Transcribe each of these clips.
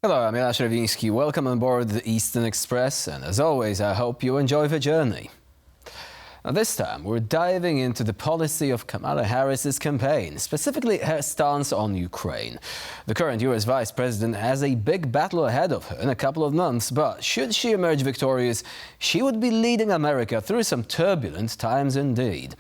Hello, I'm Kamalas. Welcome on board the Eastern Express, and as always, I hope you enjoy the journey. Now, this time, we're diving into the policy of Kamala Harris's campaign, specifically her stance on Ukraine. The current US Vice President has a big battle ahead of her in a couple of months, but should she emerge victorious, she would be leading America through some turbulent times indeed.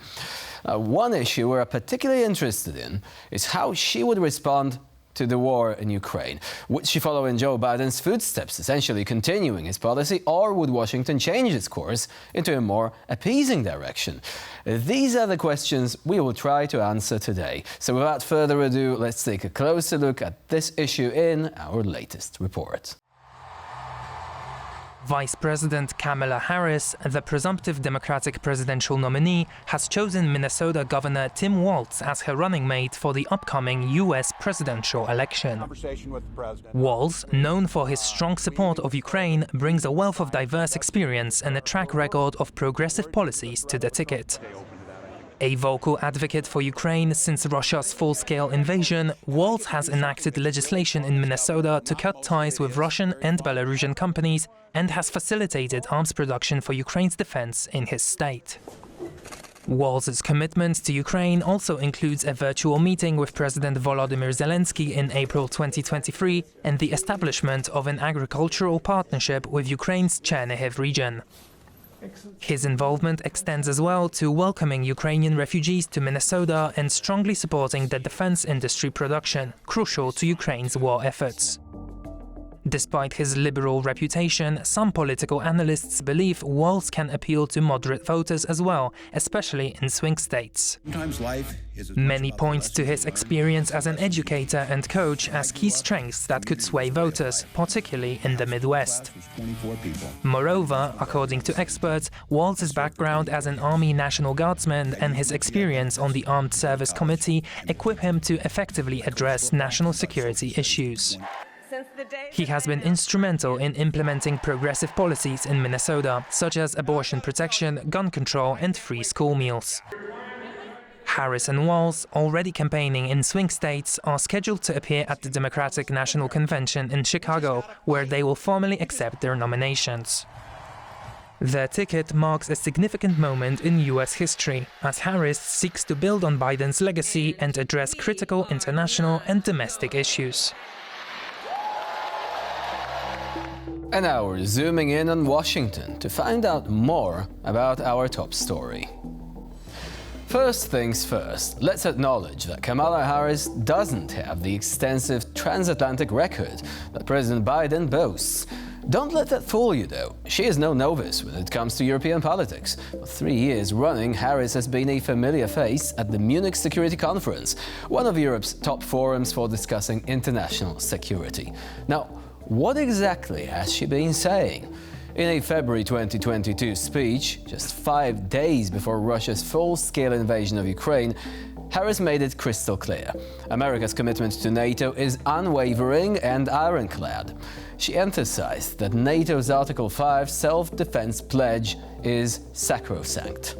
One issue we're particularly interested in is how she would respond to the war in Ukraine. Would she follow in Joe Biden's footsteps, essentially continuing his policy, or would Washington change its course into a more appeasing direction? These are the questions we will try to answer today. So without further ado, let's take a closer look at this issue in our latest report. Vice President Kamala Harris, the presumptive Democratic presidential nominee, has chosen Minnesota Governor Tim Walz as her running mate for the upcoming U.S. presidential election. Walz, known for his strong support of Ukraine, brings a wealth of diverse experience and a track record of progressive policies to the ticket. A vocal advocate for Ukraine since Russia's full-scale invasion, Walz has enacted legislation in Minnesota to cut ties with Russian and Belarusian companies and has facilitated arms production for Ukraine's defense in his state. Walz's commitment to Ukraine also includes a virtual meeting with President Volodymyr Zelensky in April 2023 and the establishment of an agricultural partnership with Ukraine's Chernihiv region. His involvement extends as well to welcoming Ukrainian refugees to Minnesota and strongly supporting the defense industry production, crucial to Ukraine's war efforts. Despite his liberal reputation, some political analysts believe Walz can appeal to moderate voters as well, especially in swing states. Many point to his experience as an educator and coach as key strengths that could sway voters, particularly in the Midwest. Moreover, according to experts, Walz's background as an Army National Guardsman and his experience on the Armed Service Committee equip him to effectively address national security issues. He has been instrumental in implementing progressive policies in Minnesota, such as abortion protection, gun control, and free school meals. Harris and Walz, already campaigning in swing states, are scheduled to appear at the Democratic National Convention in Chicago, where they will formally accept their nominations. Their ticket marks a significant moment in U.S. history, as Harris seeks to build on Biden's legacy and address critical international and domestic issues. And now we're zooming in on Washington to find out more about our top story. First things first, let's acknowledge that Kamala Harris doesn't have the extensive transatlantic record that President Biden boasts. Don't let that fool you, though. She is no novice when it comes to European politics. For 3 years running, Harris has been a familiar face at the Munich Security Conference, one of Europe's top forums for discussing international security. Now, what exactly has she been saying? In a February 2022 speech, just 5 days before Russia's full-scale invasion of Ukraine, Harris made it crystal clear. America's commitment to NATO is unwavering and ironclad. She emphasized that NATO's Article 5 self-defense pledge is sacrosanct.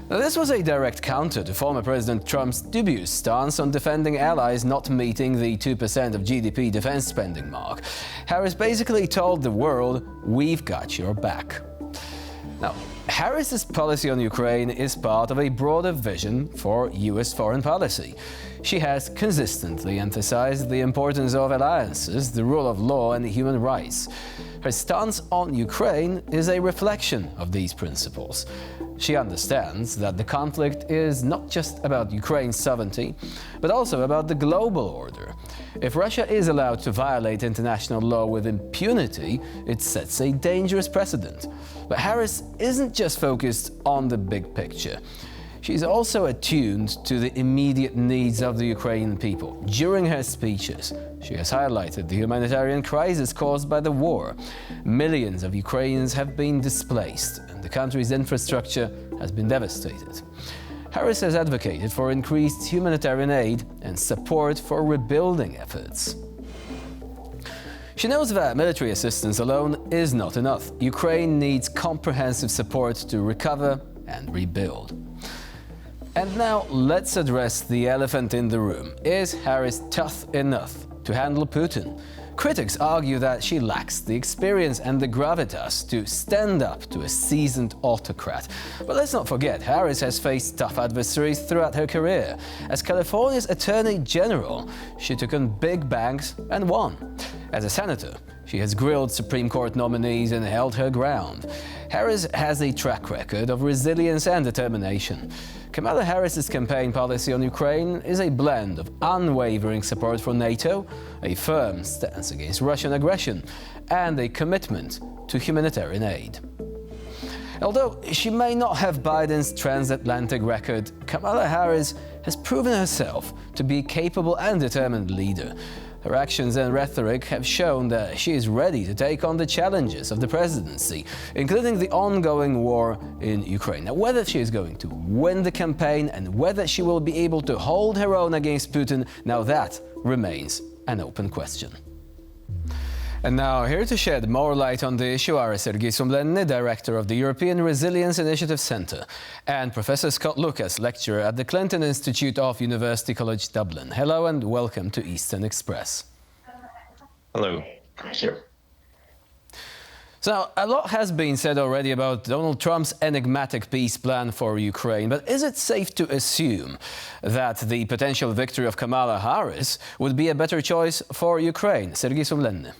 Now, this was a direct counter to former President Trump's dubious stance on defending allies not meeting the 2% of GDP defense spending mark. Harris basically told the world, "We've got your back." Now, Harris's policy on Ukraine is part of a broader vision for US foreign policy. She has consistently emphasized the importance of alliances, the rule of law, and human rights. Her stance on Ukraine is a reflection of these principles. She understands that the conflict is not just about Ukraine's sovereignty, but also about the global order. If Russia is allowed to violate international law with impunity, it sets a dangerous precedent. But Harris isn't just focused on the big picture. She's also attuned to the immediate needs of the Ukrainian people. During her speeches, she has highlighted the humanitarian crisis caused by the war. Millions of Ukrainians have been displaced, and the country's infrastructure has been devastated. Harris has advocated for increased humanitarian aid and support for rebuilding efforts. She knows that military assistance alone is not enough. Ukraine needs comprehensive support to recover and rebuild. And now let's address the elephant in the room. Is Harris tough enough to handle Putin? critics argue that she lacks the experience and the gravitas to stand up to a seasoned autocrat. But let's not forget, Harris has faced tough adversaries throughout her career. As California's Attorney General, she took on big banks and won. As a senator, she has grilled Supreme Court nominees and held her ground. Harris has a track record of resilience and determination. Kamala Harris's campaign policy on Ukraine is a blend of unwavering support for NATO, a firm stance against Russian aggression, and a commitment to humanitarian aid. Although she may not have Biden's transatlantic record, Kamala Harris has proven herself to be a capable and determined leader. Her actions and rhetoric have shown that she is ready to take on the challenges of the presidency, including the ongoing war in Ukraine. Now, whether she is going to win the campaign and whether she will be able to hold her own against Putin, now that remains an open question. And now, here to shed more light on the issue are Sergiy Sumlenny, Director of the European Resilience Initiative Centre, and Professor Scott Lucas, Lecturer at the Clinton Institute of University College Dublin. Hello and welcome to Eastern Express. Hello. Thank you. So, a lot has been said already about Donald Trump's enigmatic peace plan for Ukraine, but is it safe to assume that the potential victory of Kamala Harris would be a better choice for Ukraine? Sergiy Sumlenny.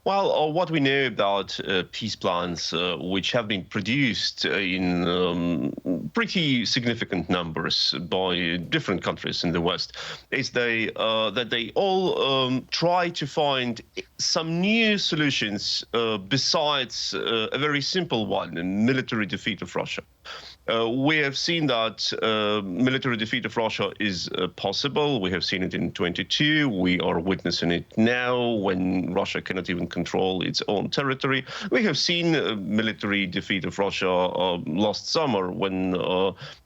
Well, what we know about peace plans, which have been produced in pretty significant numbers by different countries in the West, is that they all try to find some new solutions besides a very simple one, a military defeat of Russia. We have seen that military defeat of Russia is possible. We have seen it in 22. We are witnessing it now when Russia cannot even control its own territory. We have seen military defeat of Russia last summer when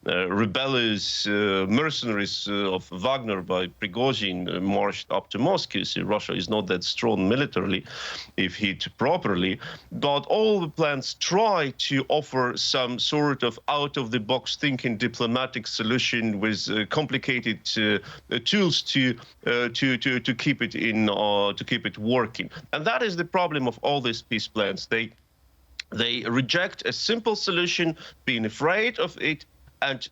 rebellious mercenaries of Wagner by Prigozhin marched up to Moscow. So Russia is not that strong militarily if hit properly. But all the plans try to offer some sort of out-of-the-box thinking diplomatic solution with complicated tools to keep it in to keep it working. And that is the problem of all these peace plans. They reject a simple solution, being afraid of it, and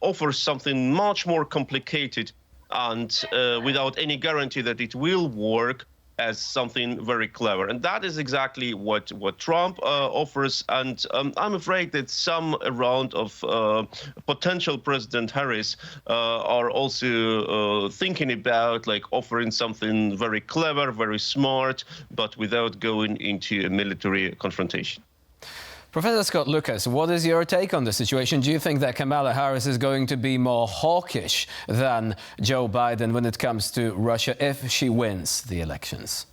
offer something much more complicated and without any guarantee that it will work, as something very clever. And that is exactly what Trump offers. And I'm afraid that some around of potential President Harris are also thinking about like offering something very clever, very smart, but without going into a military confrontation. Professor Scott Lucas, what is your take on the situation? Do you think that Kamala Harris is going to be more hawkish than Joe Biden when it comes to Russia if she wins the elections?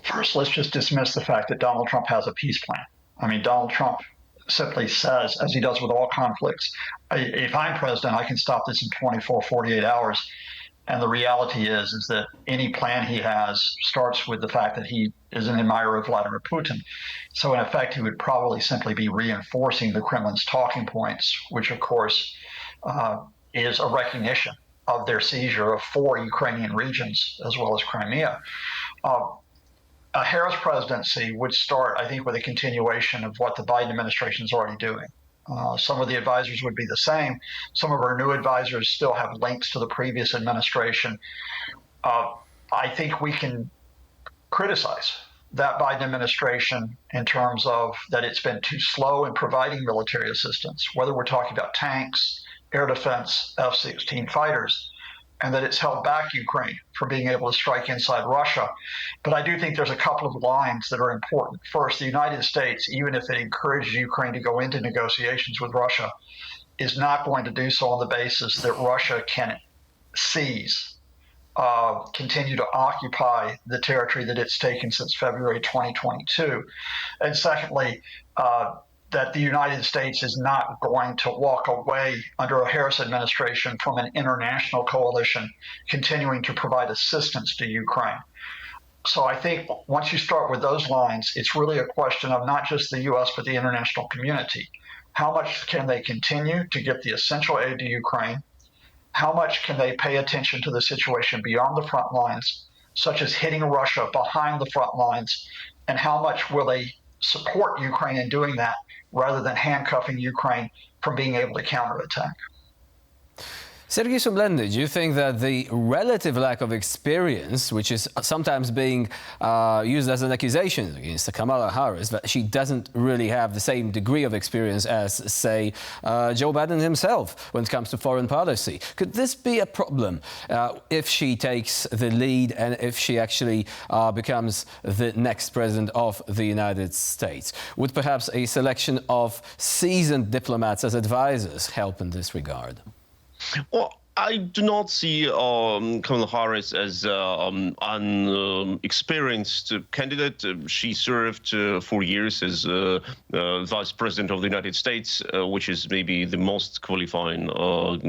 First, let's just dismiss the fact that Donald Trump has a peace plan. I mean, Donald Trump simply says, as he does with all conflicts, if I'm president, I can stop this in 24, 48 hours. And the reality is that any plan he has starts with the fact that he is an admirer of Vladimir Putin. So in effect, he would probably simply be reinforcing the Kremlin's talking points, which of course is a recognition of their seizure of 4 Ukrainian regions as well as Crimea. A Harris presidency would start, I think, with a continuation of what the Biden administration is already doing. Some of the advisors would be the same. Some of our new advisors still have links to the previous administration. I think we can criticize that Biden administration in terms of that it's been too slow in providing military assistance, whether we're talking about tanks, air defense, F-16 fighters, and that it's held back Ukraine from being able to strike inside Russia. But I do think there's a couple of lines that are important. First, the United States, even if it encourages Ukraine to go into negotiations with Russia, is not going to do so on the basis that Russia can seize, continue to occupy the territory that it's taken since February 2022. And secondly, that the United States is not going to walk away under a Harris administration from an international coalition continuing to provide assistance to Ukraine. So I think once you start with those lines, it's really a question of not just the U.S., but the international community. How much can they continue to get the essential aid to Ukraine? how much can they pay attention to the situation beyond the front lines, such as hitting Russia behind the front lines, and how much will they support Ukraine in doing that rather than handcuffing Ukraine from being able to counterattack? Sergei Sumlenny, do you think that the relative lack of experience, which is sometimes being used as an accusation against Kamala Harris, that she doesn't really have the same degree of experience as, say, Joe Biden himself when it comes to foreign policy? Could this be a problem if she takes the lead and if she actually becomes the next president of the United States? Would perhaps a selection of seasoned diplomats as advisors help in this regard? Well, I do not see Kamala Harris as an experienced candidate. She served 4 years as vice president of the United States, which is maybe the most qualifying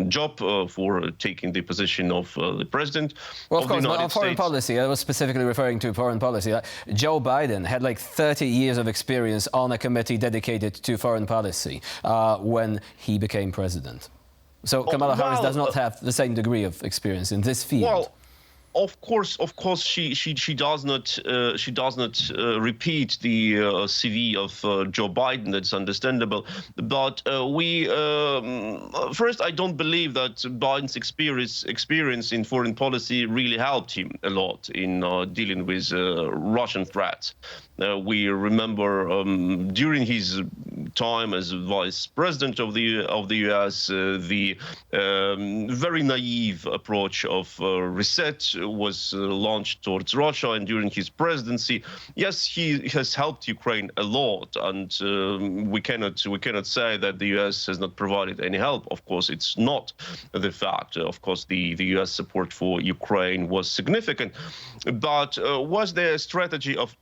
job for taking the position of the president. Well, of course, but on foreign policy, I was specifically referring to foreign policy. Joe Biden had like 30 years of experience on a committee dedicated to foreign policy when he became president. So Kamala Harris does not have the same degree of experience in this field. Well, of course, she does not repeat the CV of Joe Biden. That's understandable. But first, I don't believe that Biden's experience in foreign policy really helped him a lot in dealing with Russian threats. We remember during his time as vice president of the U.S., the very naive approach of reset was launched towards Russia, and during his presidency, yes, he has helped Ukraine a lot, and we cannot say that the U.S. has not provided any help. Of course, it's not the fact. Of course, the U.S. support for Ukraine was significant, but was there a strategy of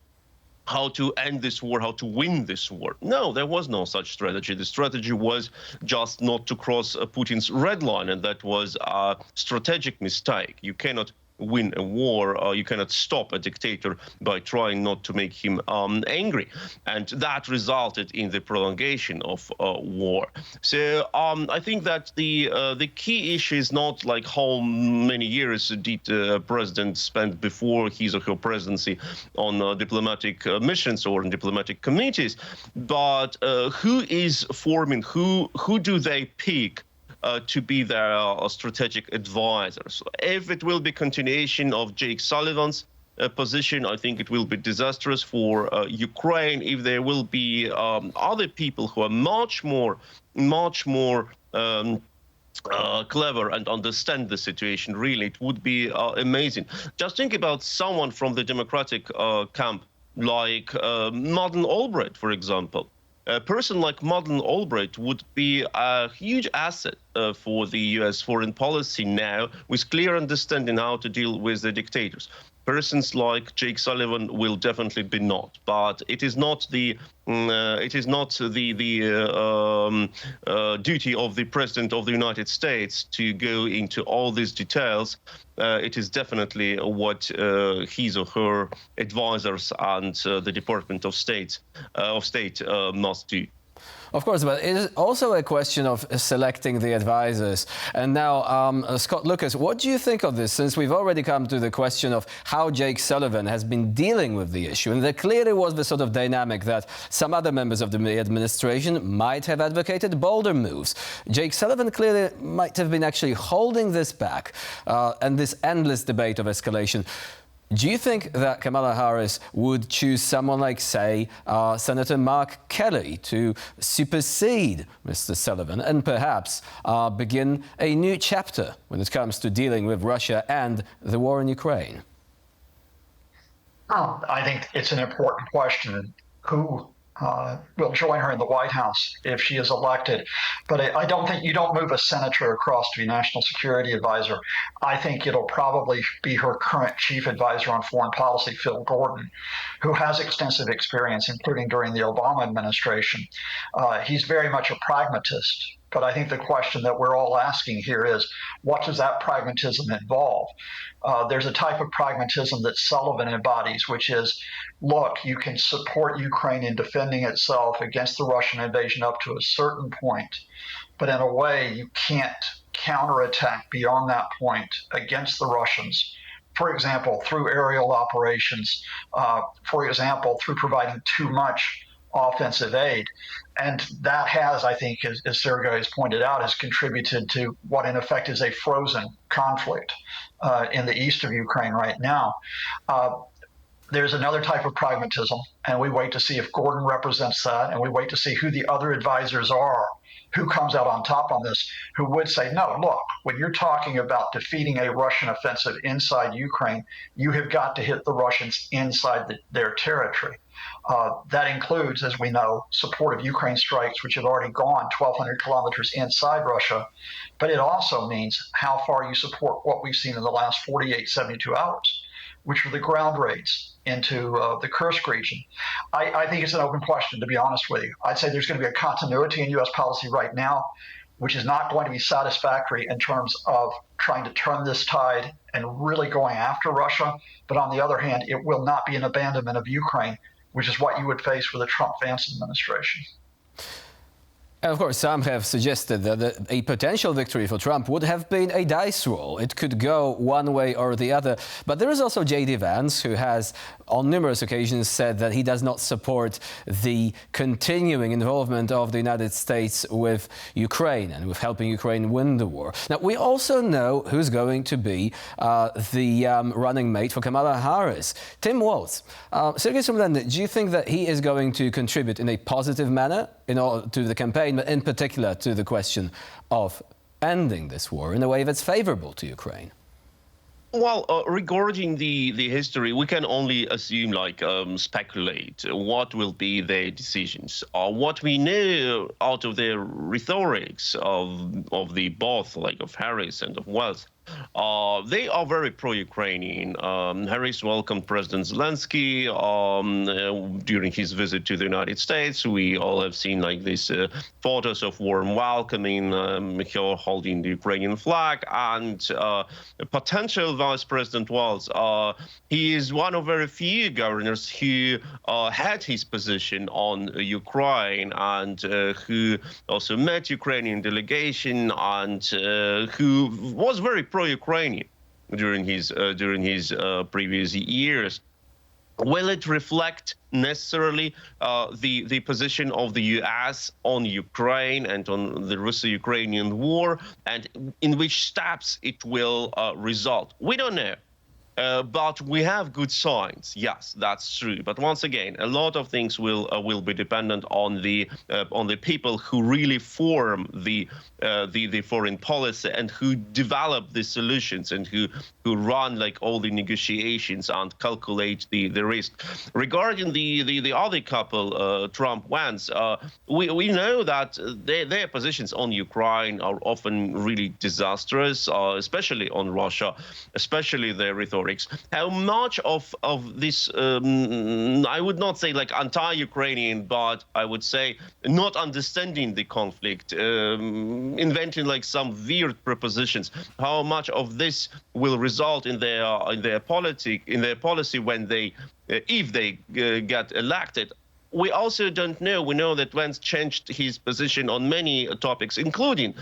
how to end this war, how to win this war? No, there was no such strategy. The strategy was just not to cross Putin's red line, and that was a strategic mistake. You cannot win a war, you cannot stop a dictator by trying not to make him angry, and that resulted in the prolongation of war. So I think that the key issue is not like how many years did the president spend before his or her presidency on diplomatic missions or in diplomatic committees, but who is forming, who do they pick to be their strategic advisors. If it will be continuation of Jake Sullivan's position, I think it will be disastrous for Ukraine. If there will be other people who are much more clever and understand the situation, really, it would be amazing. Just think about someone from the Democratic camp, like Madeleine Albright, for example. A person like Madeleine Albright would be a huge asset for the U.S. foreign policy now, with clear understanding how to deal with the dictators. Persons like Jake Sullivan will definitely be not, but it is not the duty of the President of the United States to go into all these details. It is definitely what his or her advisors and the Department of State must do. Of course, but it is also a question of selecting the advisors. And now, Scott Lucas, what do you think of this, since we've already come to the question of how Jake Sullivan has been dealing with the issue? And there clearly was the sort of dynamic that some other members of the administration might have advocated bolder moves. Jake Sullivan clearly might have been actually holding this back, and this endless debate of escalation. Do you think that Kamala Harris would choose someone like, say, Senator Mark Kelly to supersede Mr. Sullivan and perhaps begin a new chapter when it comes to dealing with Russia and the war in Ukraine? I think it's an important question. Who will join her in the White House if she is elected? But I don't think you don't move a senator across to be national security advisor. I think it'll probably be her current chief advisor on foreign policy, Phil Gordon, who has extensive experience, including during the Obama administration. He's very much a pragmatist. But I think the question that we're all asking here is, what does that pragmatism involve? There's a type of pragmatism that Sullivan embodies, which is, look, you can support Ukraine in defending itself against the Russian invasion up to a certain point, but in a way you can't counterattack beyond that point against the Russians, for example, through aerial operations, for example, through providing too much offensive aid. And that has, I think, as Sergei has pointed out, has contributed to what in effect is a frozen conflict in the east of Ukraine right now. There's another type of pragmatism, and we wait to see if Gordon represents that, and we wait to see who the other advisors are, who comes out on top on this, who would say, no, look, when you're talking about defeating a Russian offensive inside Ukraine, you have got to hit the Russians inside their territory. That includes, as we know, support of Ukraine strikes, which have already gone 1,200 kilometers inside Russia. But it also means how far you support what we've seen in the last 48, 72 hours, which were the ground raids into the Kursk region. I think it's an open question, to be honest with you. I'd say there's going to be a continuity in U.S. policy right now, which is not going to be satisfactory in terms of trying to turn this tide and really going after Russia. But on the other hand, it will not be an abandonment of Ukraine, which is what you would face with a Trump-Vance administration. And of course, some have suggested that a potential victory for Trump would have been a dice roll. It could go one way or the other. But there is also J.D. Vance, who has on numerous occasions said that he does not support the continuing involvement of the United States with Ukraine and with helping Ukraine win the war. Now, we also know who's going to be the running mate for Kamala Harris, Tim Walz. Sergei Sumlen, do you think that he is going to contribute in a positive manner to the campaign, but in particular to the question of ending this war in a way that's favorable to Ukraine? Well, regarding the history, we can only assume, speculate what will be their decisions. What we know out of their rhetorics of the both, of Harris and of Walz, they are very pro-Ukrainian. Harris welcomed President Zelensky during his visit to the United States. We all have seen these photos of warm welcoming, her holding the Ukrainian flag, and potential Vice President Walz. He is one of very few governors who had his position on Ukraine and who also met Ukrainian delegation and who was very pro-Ukrainian during his previous years. Will it reflect necessarily the position of the U.S. on Ukraine and on the Russo-Ukrainian war, and in which steps it will result? We don't know. But we have good signs. Yes, that's true. But once again, a lot of things will be dependent on the people who really form the foreign policy and who develop the solutions and who run all the negotiations and calculate the risk. Regarding the other couple, Trump-Vance, we know that their positions on Ukraine are often really disastrous, especially on Russia, especially their rhetoric. How much of this, I would not say anti-Ukrainian, but I would say not understanding the conflict, inventing some weird propositions, how much of this will result in their policy when they, if they get elected? We also don't know. We know that Vance changed his position on many topics, including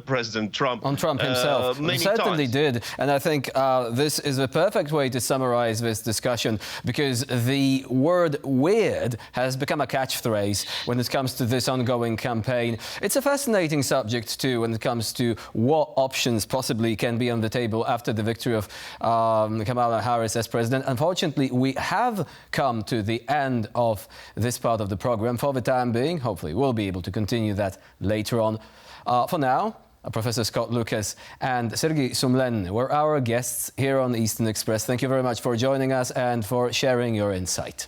President Trump. On Trump himself. He certainly did. And I think this is the perfect way to summarize this discussion, because the word weird has become a catchphrase when it comes to this ongoing campaign. It's a fascinating subject, too, when it comes to what options possibly can be on the table after the victory of Kamala Harris as president. Unfortunately, we have come to the end of this part of the program for the time being. Hopefully we'll be able to continue that later on. For now, Professor Scott Lucas and Sergei Sumlen were our guests here on Eastern Express. Thank you very much for joining us and for sharing your insight.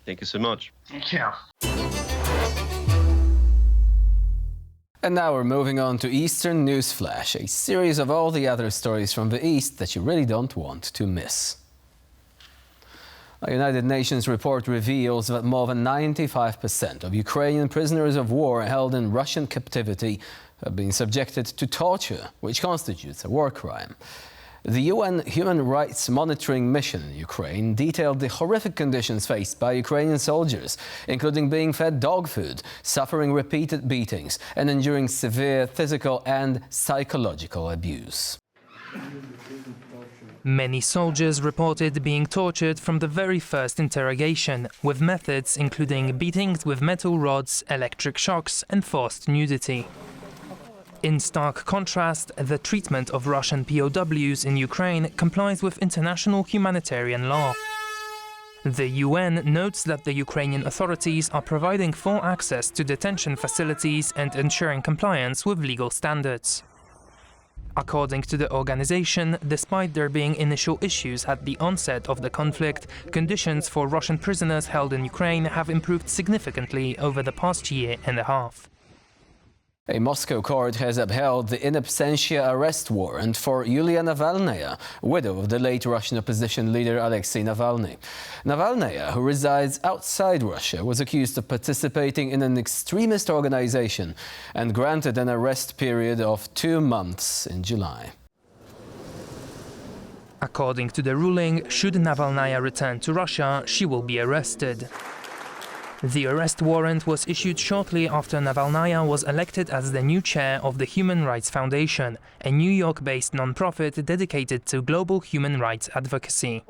Thank you so much. Thank you. And now we're moving on to Eastern News Flash, a series of all the other stories from the East that you really don't want to miss. A United Nations report reveals that more than 95% of Ukrainian prisoners of war held in Russian captivity have been subjected to torture, which constitutes a war crime. The UN Human Rights Monitoring Mission in Ukraine detailed the horrific conditions faced by Ukrainian soldiers, including being fed dog food, suffering repeated beatings, and enduring severe physical and psychological abuse. Many soldiers reported being tortured from the very first interrogation, with methods including beatings with metal rods, electric shocks, and forced nudity. In stark contrast, the treatment of Russian POWs in Ukraine complies with international humanitarian law. The UN notes that the Ukrainian authorities are providing full access to detention facilities and ensuring compliance with legal standards. According to the organization, despite there being initial issues at the onset of the conflict, conditions for Russian prisoners held in Ukraine have improved significantly over the past year and a half. A Moscow court has upheld the in absentia arrest warrant for Yulia Navalnaya, widow of the late Russian opposition leader Alexei Navalny. Navalnaya, who resides outside Russia, was accused of participating in an extremist organization and granted an arrest period of 2 months in July. According to the ruling, should Navalnaya return to Russia, she will be arrested. The arrest warrant was issued shortly after Navalnaya was elected as the new chair of the Human Rights Foundation, a New York-based non-profit dedicated to global human rights advocacy.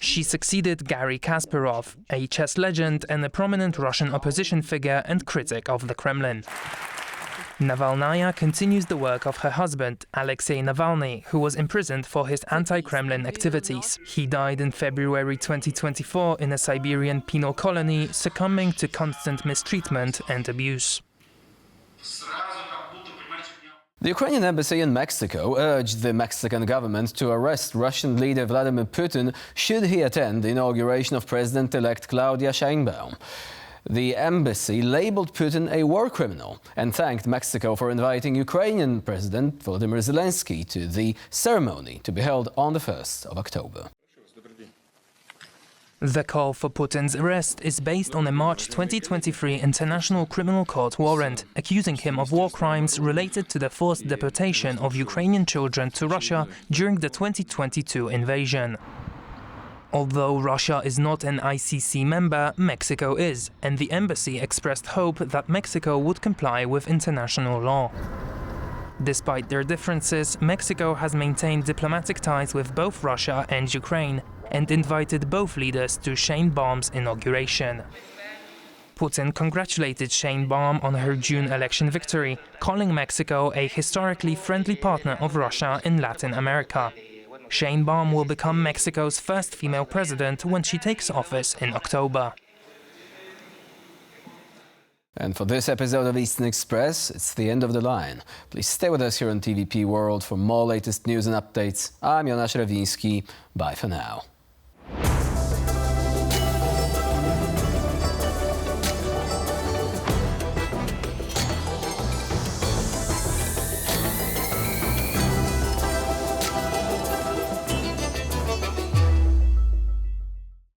She succeeded Garry Kasparov, a chess legend and a prominent Russian opposition figure and critic of the Kremlin. Navalnaya continues the work of her husband, Alexei Navalny, who was imprisoned for his anti-Kremlin activities. He died in February 2024 in a Siberian penal colony, succumbing to constant mistreatment and abuse. The Ukrainian embassy in Mexico urged the Mexican government to arrest Russian leader Vladimir Putin should he attend the inauguration of President-elect Claudia Sheinbaum. The embassy labeled Putin a war criminal and thanked Mexico for inviting Ukrainian President Volodymyr Zelensky to the ceremony to be held on the 1st of October. The call for Putin's arrest is based on a March 2023 International Criminal Court warrant accusing him of war crimes related to the forced deportation of Ukrainian children to Russia during the 2022 invasion. Although Russia is not an ICC member, Mexico is, and the embassy expressed hope that Mexico would comply with international law. Despite their differences, Mexico has maintained diplomatic ties with both Russia and Ukraine and invited both leaders to Sheinbaum's inauguration. Putin congratulated Sheinbaum on her June election victory, calling Mexico a historically friendly partner of Russia in Latin America. Sheinbaum will become Mexico's first female president when she takes office in October. And for this episode of Eastern Express, it's the end of the line. Please stay with us here on TVP World for more latest news and updates. I'm Jonasz Rewiński. Bye for now.